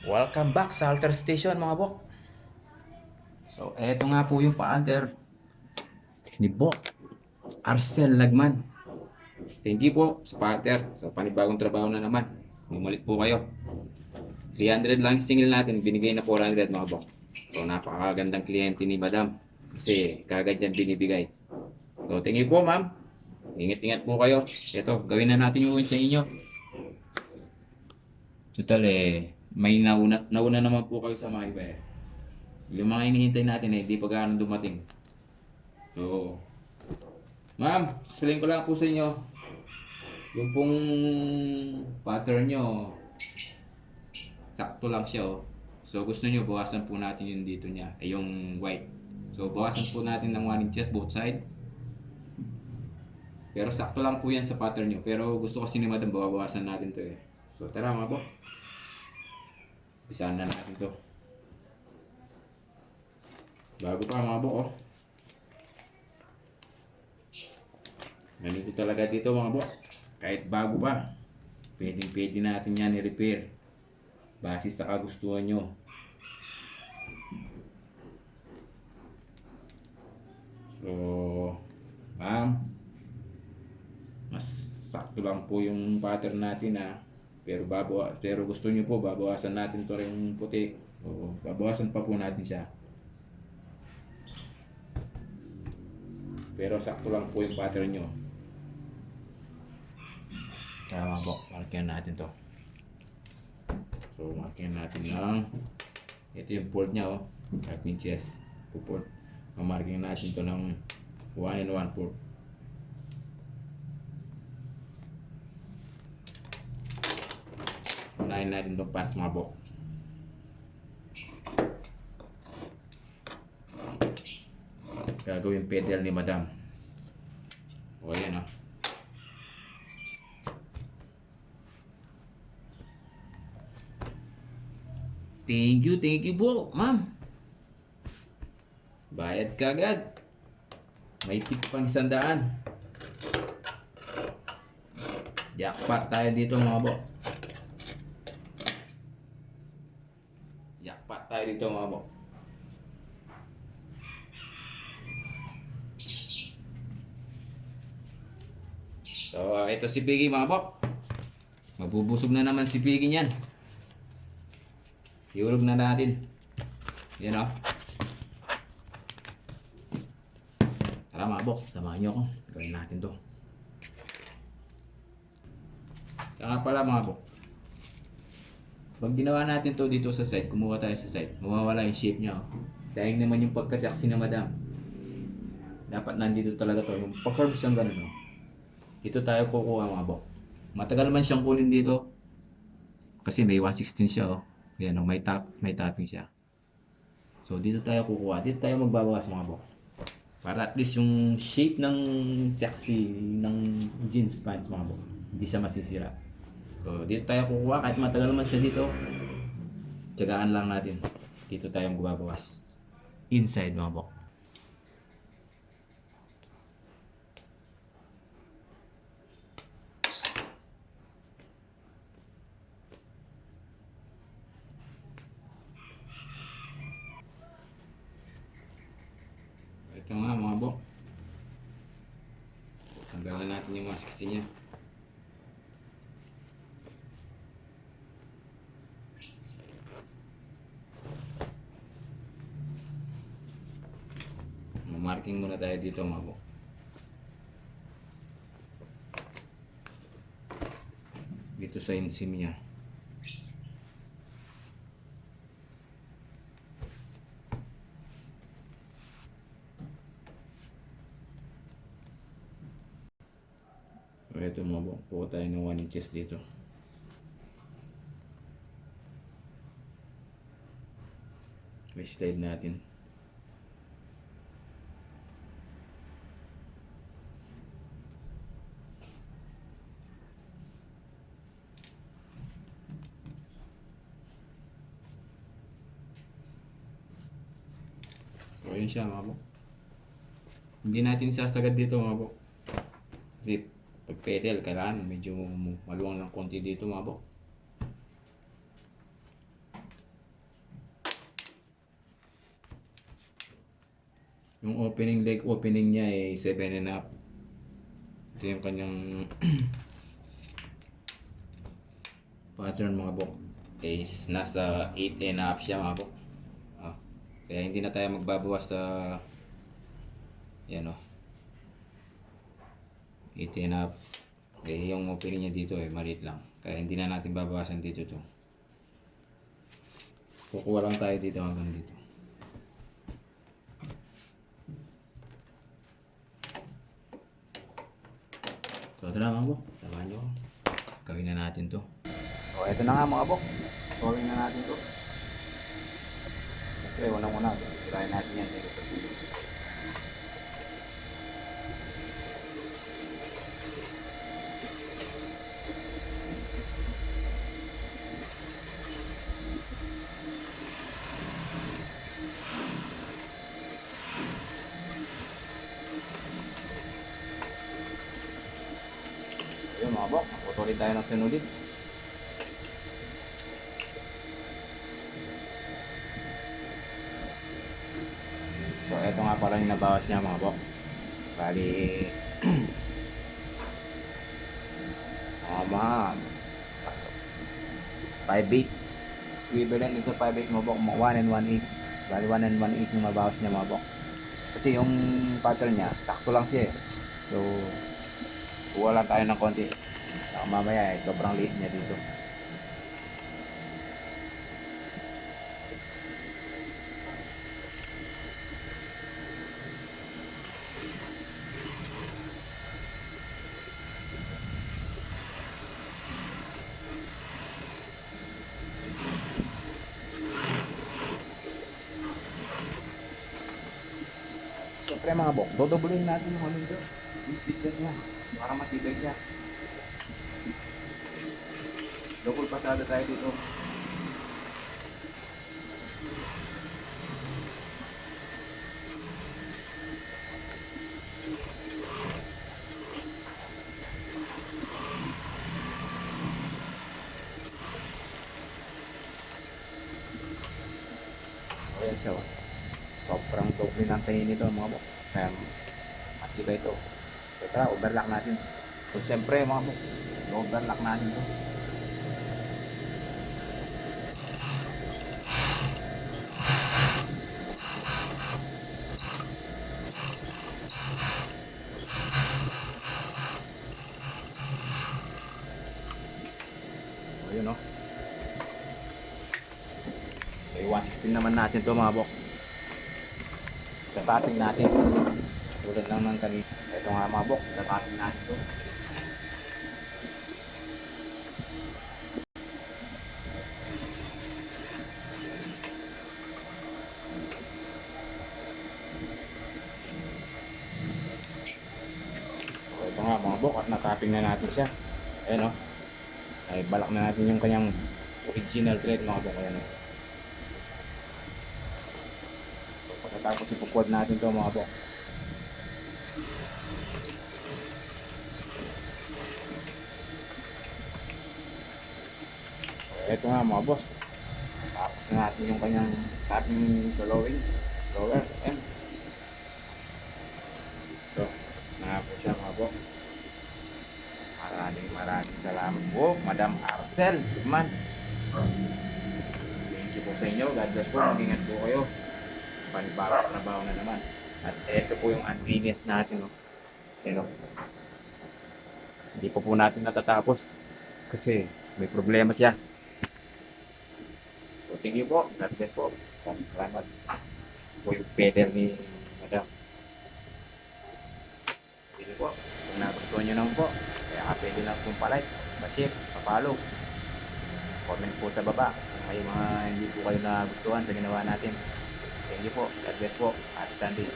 Welcome back sa Alter Station mga bok. So eto nga po yung pa-alter ni Bok Arcel Lagman. Thank you po sa pa-alter sa panibagong trabaho na naman. Bumalik po kayo. 300 lang yung single natin, binigay na 400 mga bok. So napakagandang kliyente ni Madam kasi kagad yan binibigay. So thank you po ma'am. Ingat-ingat po kayo. Ito, gawin na natin yung sa inyo. Total may nauna naman po kayo sa mga iba eh. Yung mga hinihintay natin di pa gaano dumating. So, ma'am, explain ko lang po sa inyo. Yung pong pattern nyo, sakto lang siya So, gusto nyo, bawasan po natin yung dito niya, yung white. So, bawasan po natin ng 1 inches both side. Pero sakto lang po yan sa pattern nyo. Pero gusto kasi ni madam, bawasan natin to So, tara mga po. Bisahan na natin to. Bago pa mga bok Ganito talaga dito mga bok. Kahit bago pa, pwede natin yan i-repair. Base sa kagustuhan nyo. So, ma'am, mas sakto lang po yung pattern natin pero gusto nyo po, babawasan natin to rin puti. O, babawasan pa po natin siya. Pero sakto lang po yung pattern nyo. Kaya mga bok, markin natin to. So, markin natin ng ito yung fold nya 5 inches. Puport. Mamarking natin to ng 1 and 1/4. Unahin natin itong pass mga bok. Gagawin pedal ni madam. O yan Thank you po, ma'am. Bayad ka agad. May tip pang 100. Jackpot tayo dito mga bok. Jackpot tayo dito mga bok. So, ito si Piggy mga bok. Mabubusog na naman si Piggy niyan. Iulog na natin. Yan Tara mga bok, samahan nyo ako. Gawin natin to. Kaya pala mga bok, pag ginawa natin to dito sa side, kumuha tayo sa side, mawawala yung shape nya. Dahil naman yung pagkasaksi na madam. Dapat nandito talaga to. Yung pa-curve siyang ganun Dito tayo kukuha mga bok. Matagal man siyang kunin dito. Kasi may 116 siya Yan may topping siya. So dito tayo kukuha. Dito tayo magbabawas mga bok. Para at least yung shape ng sexy ng jeans pants mga bok, hindi siya masisira. So dito tayo kukuha. Kahit matagal man siya dito, tiyagaan lang natin. Dito tayo magbabawas. Inside mga bok. Ito nga mga bok. Tanggalan natin yung 160 niya. Marking muna tayo dito mga bok. Dito sa insim niya. So ito mga bok, kuha tayo ng 1 inches dito. May slide natin. So yun siya mga bok. Hindi natin sasagad dito mga bok. Kasi pag pedal, kailangan medyo maluwang ng konti dito mga bok. Yung opening leg opening niya ay 7.5. Ito yung kanyang pattern mga bok. Is nasa 8.5 siya mga bok. Ah, kaya hindi na tayo magbabawas sa yan o. 8.5. Eh, yung opening niya dito eh, maliit lang. Kaya hindi na natin babawasan dito to. Kukuha lang tayo dito hanggang dito. So, ito na mga bok. Samahan nyo. Gawin na natin to. So, ito na nga mga bok. Gawin na natin to. Okay, unang-una. Try natin yan. Ayun mga bok, putuloy tayo ng sinulid. So eto nga pala yung nabawas niya mga bok. Bali mga 5.8 equivalent nito 5.8 mga bok, 1 and 1.8. Bali 1 and 1.8 yung mabawas niya mga bok. Kasi yung pattern niya sakto lang siya eh. So kuha lang tayo ng konti. Saka mamaya eh, sobrang liit niya dito. Siyempre mga bok, dodoblein natin yung ano dito. Yung stitches niya. Para matibay siya. Double pasada tayo dito. Ayan siya. Sobrang doble ng tayo nito mga bok. Kaya matibay ito. So tara, overlock natin. So siyempre mga bok, overlock natin ito. Ayun o. So, 116 naman natin to mga bok. Tatating natin. Tulad lang ng kanina. Ito nga mga bok. Tatating natin to. So, ito nga mga bok. At natapping na natin siya. Ayan o. Ay balak na natin yung kanyang original thread mga bok. Ayan o. Pagkatapos ipukwad natin to mga bok. Ito nga mga boss. Tapos na natin yung kanyang tapping sa lower M. So, na po siya mga bok. Maraming salamat po Madam Arcel man. Thank you po sa inyo. God bless po. Mag-ingat po kayo. Panibawang trabaho na naman. At ito po yung unfinished natin. Yan o. Hindi po natin natatapos. Kasi may problema siya. So thank you po. God bless po. Salamat po yung feather ni Madam. Thank you po. Kung nagustuhan nyo naman po, kaya pwede lang pong palike, pa-share, pa-follow. Comment po sa baba kung may mga hindi po kayo nagustuhan sa ginawa natin. Thank you po. God bless po. Happy Sunday.